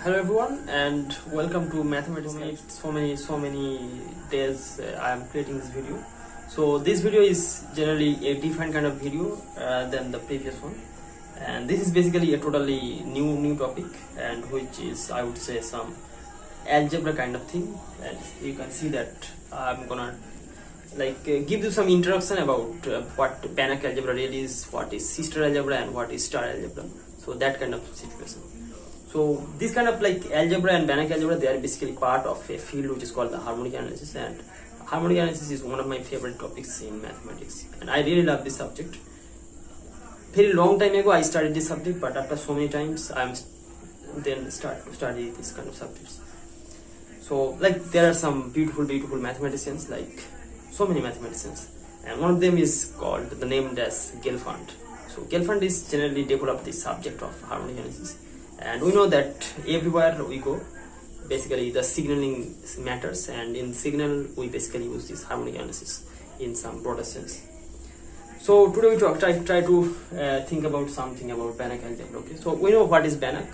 Hello everyone and welcome to mathematics. So many days I am creating this video. So this video is generally a different kind of video than the previous one, and this is basically a totally new topic, and which is, I would say, some algebra kind of thing. And you can see that I'm gonna give you some introduction about what Banach algebra really is, what is sister algebra, and what is star algebra. So that kind of situation. So this kind of algebra and Banach algebra, they are basically part of a field which is called the harmonic analysis, and harmonic analysis is one of my favorite topics in mathematics, and I really love this subject. Very long time ago I studied this subject, but after so many times I'm then start to study this kind of subjects. So there are some beautiful mathematicians, so many mathematicians, and one of them is called, the name as Gelfand. So Gelfand is generally developed this subject of harmonic analysis. And we know that everywhere we go, basically the signaling matters, and in signal we basically use this harmonic analysis in some broader sense. So today we try to think about something about Banach algebra. Okay, so we know what is Banach,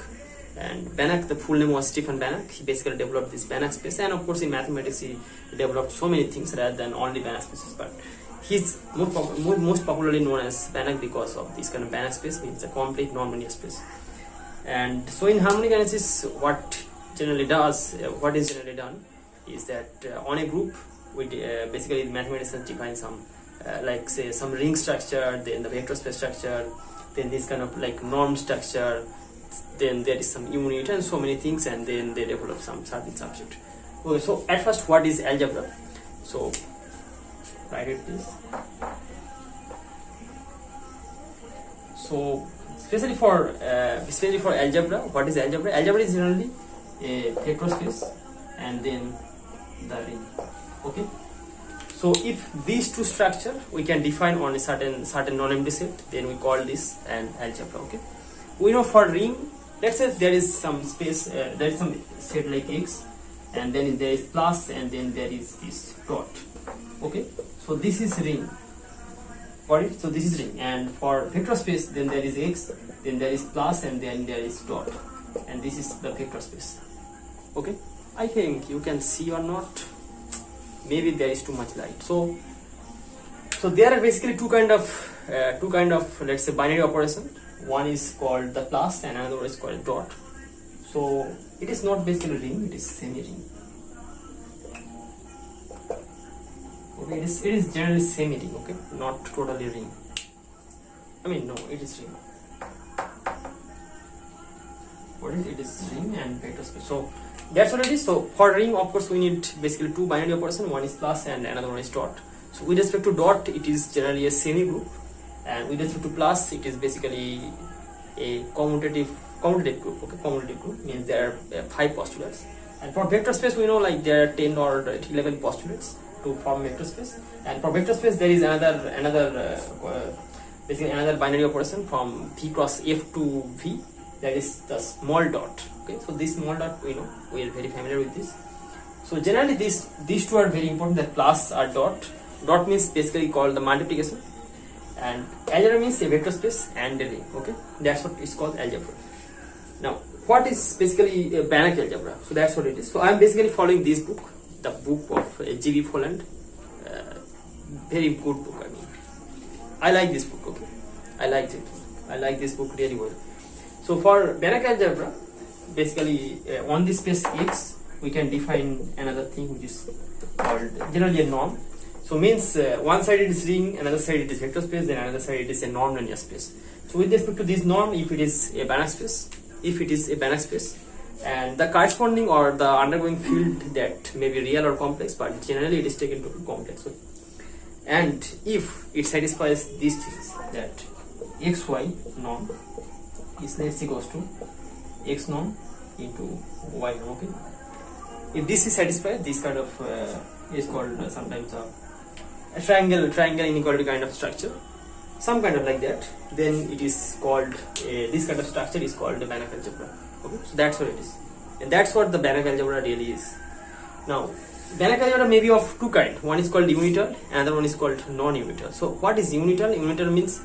and Banach, the full name was Stephen Banach. He basically developed this Banach space, and of course in mathematics he developed so many things rather than only Banach spaces. But he's most popularly known as Banach because of this kind of Banach space, means a complete non-linear space. And so in harmonic analysis, what is generally done is that on a group, we basically the mathematicians define some say some ring structure, then the vector space structure, then this kind of norm structure, then there is some unit and so many things, and then they develop some certain subject. Okay, so at first, what is algebra? So write it please. So especially for algebra, what is algebra? Algebra is generally a vector space and then the ring. Okay, so if these two structure we can define on a certain non-empty set, then we call this an algebra. Okay, we know for ring, let's say there is some space, there is some set like X, and then there is plus, and then there is this dot. Okay, so this is ring. Got it? So this is ring, and for vector space, then there is X, then there is plus, and then there is dot, and this is the vector space. Okay, I think you can see or not. Maybe there is too much light. So there are basically two kind of let's say binary operation. One is called the plus, and another one is called dot. So it is not basically ring; it is semi-ring. Okay, it is generally semi-ring, okay, not totally ring. I mean, no, it is ring. What is it? It is ring and vector space. So that's what it is. So for ring, of course, we need basically two binary operations. One is plus and another one is dot. So with respect to dot, it is generally a semi-group, and with respect to plus, it is basically a commutative group. Okay, commutative group means there are 5 postulates, and for vector space, we know there are 10 or 11 postulates to form vector space, and for vector space there is basically another binary operation from V cross F to V, that is the small dot. Okay, so this small dot we know, we are very familiar with this. So generally these two are very important, that plus or dot. Dot means basically called the multiplication, and algebra means a vector space and a ring. Okay, that's what is called algebra. Now what is basically Banach algebra? So that's what it is. So I am basically following this book, the book of G.B. Folland. Very good book. I mean, I like this book. Okay, I liked it. I like this book really well. So for Banach algebra, basically on this space X, we can define another thing which is called generally a norm. So means one side it is ring, another side it is vector space, then another side it is a non-linear space. So with respect to this norm, if it is a Banach space, and the corresponding or the undergoing field that may be real or complex, but generally it is taken to be complex. Okay? And if it satisfies these things, that xy norm is, let's say, goes to x norm into y norm. Okay, if this is satisfied, this kind of is called sometimes a triangle inequality kind of structure, some kind of like that, then it is called this kind of structure is called the Banach algebra. Okay, so that's what it is, and that's what the Banach algebra really is. Now Banach algebra may be of two kinds. One is called unital, another one is called non-unital. So what is unital? Unital means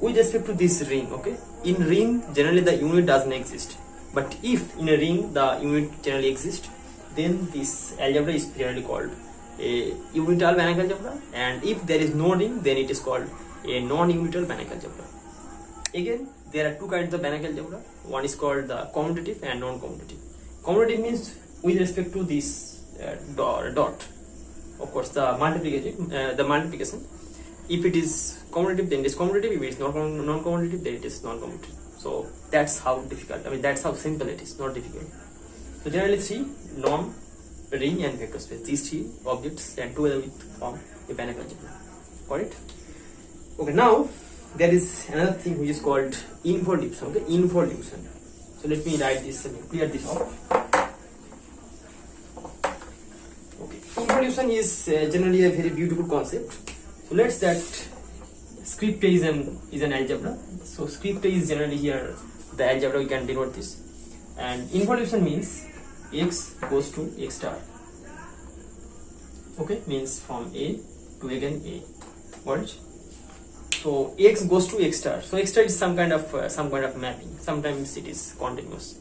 with respect to this ring. Okay, in ring generally the unit doesn't exist. But if in a ring the unit generally exists, then this algebra is generally called a unital Banach algebra, and if there is no ring, then it is called a non-unital Banach algebra. Again, there are two kinds of Banach algebra. One is called the commutative and non-commutative. Commutative means with respect to this dot. Of course, the multiplication. If it is commutative, then it is commutative. If it is non-commutative, then it is non-commutative. So that's how difficult. I mean, that's how simple it is. Not difficult. So generally, three: norm, ring, and vector space. These three objects and together with form a Banach algebra. Got it? Okay. Now there is another thing which is called involution. Okay, involution. So let me write this. Clear this off. Okay, involution is generally a very beautiful concept. So let's that script A is an algebra. So script A is generally here the algebra. We can denote this. And involution means x goes to x star. Okay, means from A to again A. Got it? So x goes to x star. So x star is some kind of mapping. Sometimes it is continuous.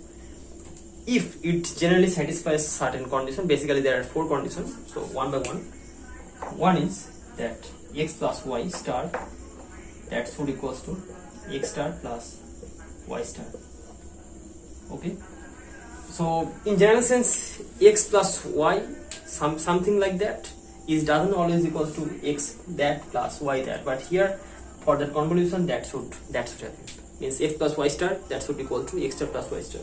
If it generally satisfies certain condition, basically there are four conditions. So one by one. One is that x plus y star, that should equals to x star plus y star. Okay. So in general sense, x plus y, something like that, is doesn't always equals to x that plus y that. But here, for that convolution, that should happen. Means x plus y star, that should equal to x star plus y star.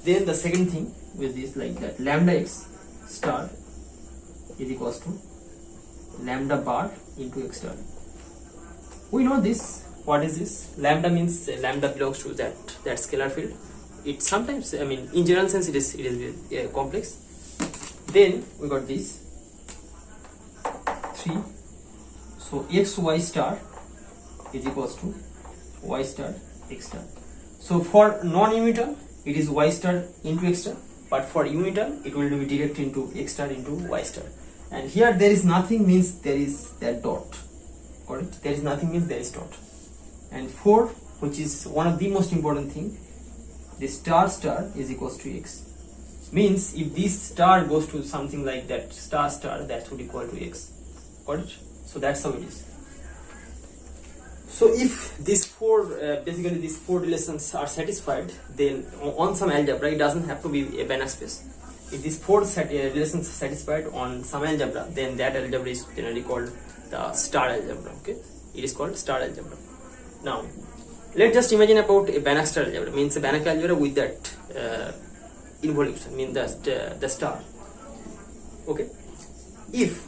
Then the second thing with this like that, lambda x star is equals to lambda bar into x star. We know this. What is this? Lambda means lambda belongs to that scalar field. It sometimes, I mean, in general sense, it is complex. Then we got this 3. So x y star is equals to y star x star. So for non-unital, it is y star into x star, but for unital, it will be direct into x star into y star. And here there is nothing means there is that dot. Got it? There is nothing means there is dot. And 4, which is one of the most important thing, the star is equals to x. Means if this star goes to something like that star, that should equal to x. Got it? So that's how it is. So if these basically these four relations are satisfied, then on some algebra, it doesn't have to be a Banach space. If these four relations are satisfied on some algebra, then that algebra is generally called the star algebra. Okay, it is called star algebra. Now, let's just imagine about a Banach star algebra. Means a Banach algebra with that involution, means the star. Okay, if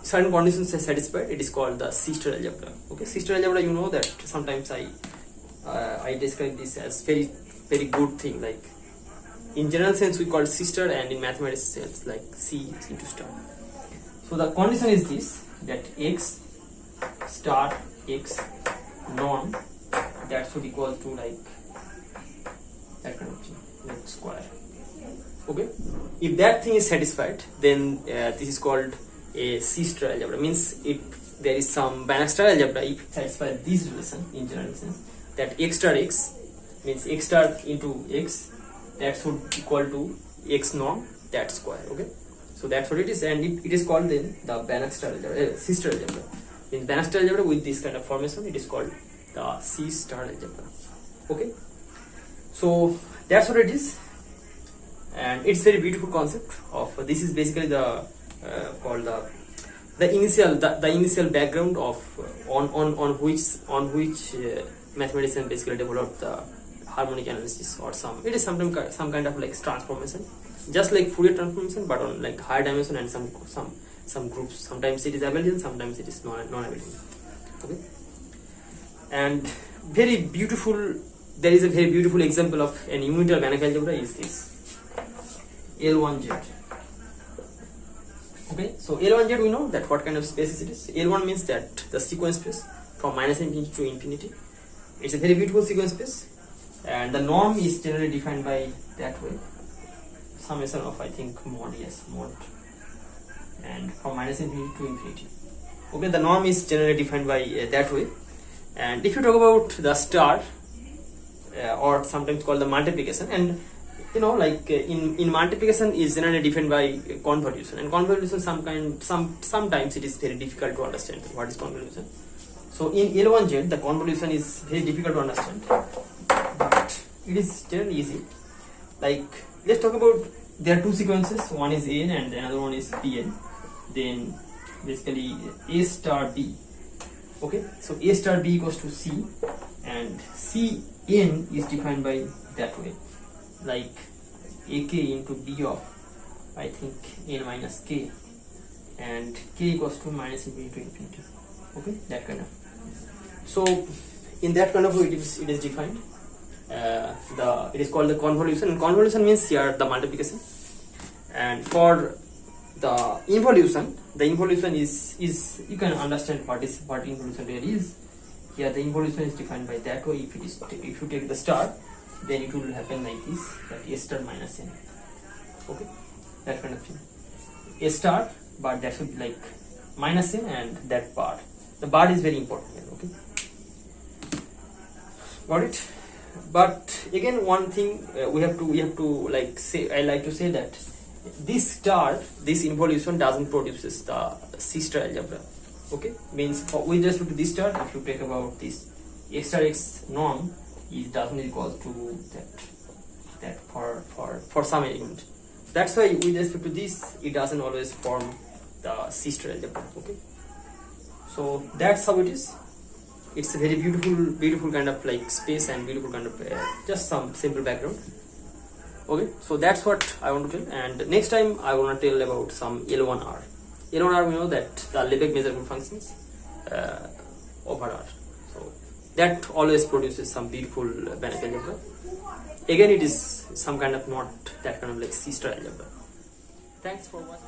certain conditions are satisfied, it is called the C-star algebra. Okay, C-star algebra, you know that sometimes I describe this as very good thing. Like in general sense, we call C-star, and in mathematics, it's like C into star. So the condition is this: that x star x non, that should equal to like that kind of thing, like square. Okay, if that thing is satisfied, then this is called a C-star algebra. Means if there is some Banach star algebra, if it satisfies this relation in general sense, that x star x means x star into x, that should equal to x norm that square. Okay, so that's what it is, and it is called then the Banach star algebra, C-star algebra. In Banach star algebra with this kind of formation, it is called the C-star algebra. Okay, so that's what it is, and it's very beautiful concept of this is basically the called the initial background of on which mathematicians basically developed the harmonic analysis, or it is sometimes some kind of like transformation, just like Fourier transformation, but on like higher dimension and some groups. Sometimes it is Abelian, sometimes it is non-Abelian. Okay, and very beautiful. There is a very beautiful example of an unital Banach algebra is this L1Z. Okay, so L1Z, we know that what kind of spaces it is. L1 means that the sequence space from -infinity to infinity. It's a very beautiful sequence space, and the norm is generally defined by that way, summation of I think mod, and from -infinity to infinity. Okay, the norm is generally defined by that way. And if you talk about the star, or sometimes called the multiplication, and you know, like in multiplication is generally defined by convolution, and convolution sometimes it is very difficult to understand what is convolution. So in L1Z the convolution is very difficult to understand, but it is generally easy. Like, let's talk about, there are two sequences, one is n and another one is pn, then basically a star b. Okay, so a star b equals to c, and cn is defined by that way, like ak into b of, I think, n minus k, and k equals to minus infinity to infinity. Okay, that kind of. So in that kind of way it is defined. It is called the convolution, and convolution means here the multiplication. And for the involution is you can understand what involution really is. Here the involution is defined by that way. If you take the star, then it will happen like this, that a star minus n. Okay, that kind of thing. A star, but that should be like minus n, and that bar. The bar is very important here. Okay, got it. But again, one thing we have to like say, I like to say that this star, this involution doesn't produces the C star algebra. Okay, means with respect to this star, if you take about this x star x norm is doesn't equal to that for some element. That's why with respect to this, it doesn't always form the C star algebra. Okay, so that's how it is. It's a very beautiful kind of like space, and beautiful kind of just some simple background. Okay, so that's what I want to tell, and next time I want to tell about some L1R. L1R, we know that the Lebesgue measurable functions over R. So that always produces some beautiful Banach algebra. Again, it is some kind of not that kind of like C star algebra. Thanks for watching.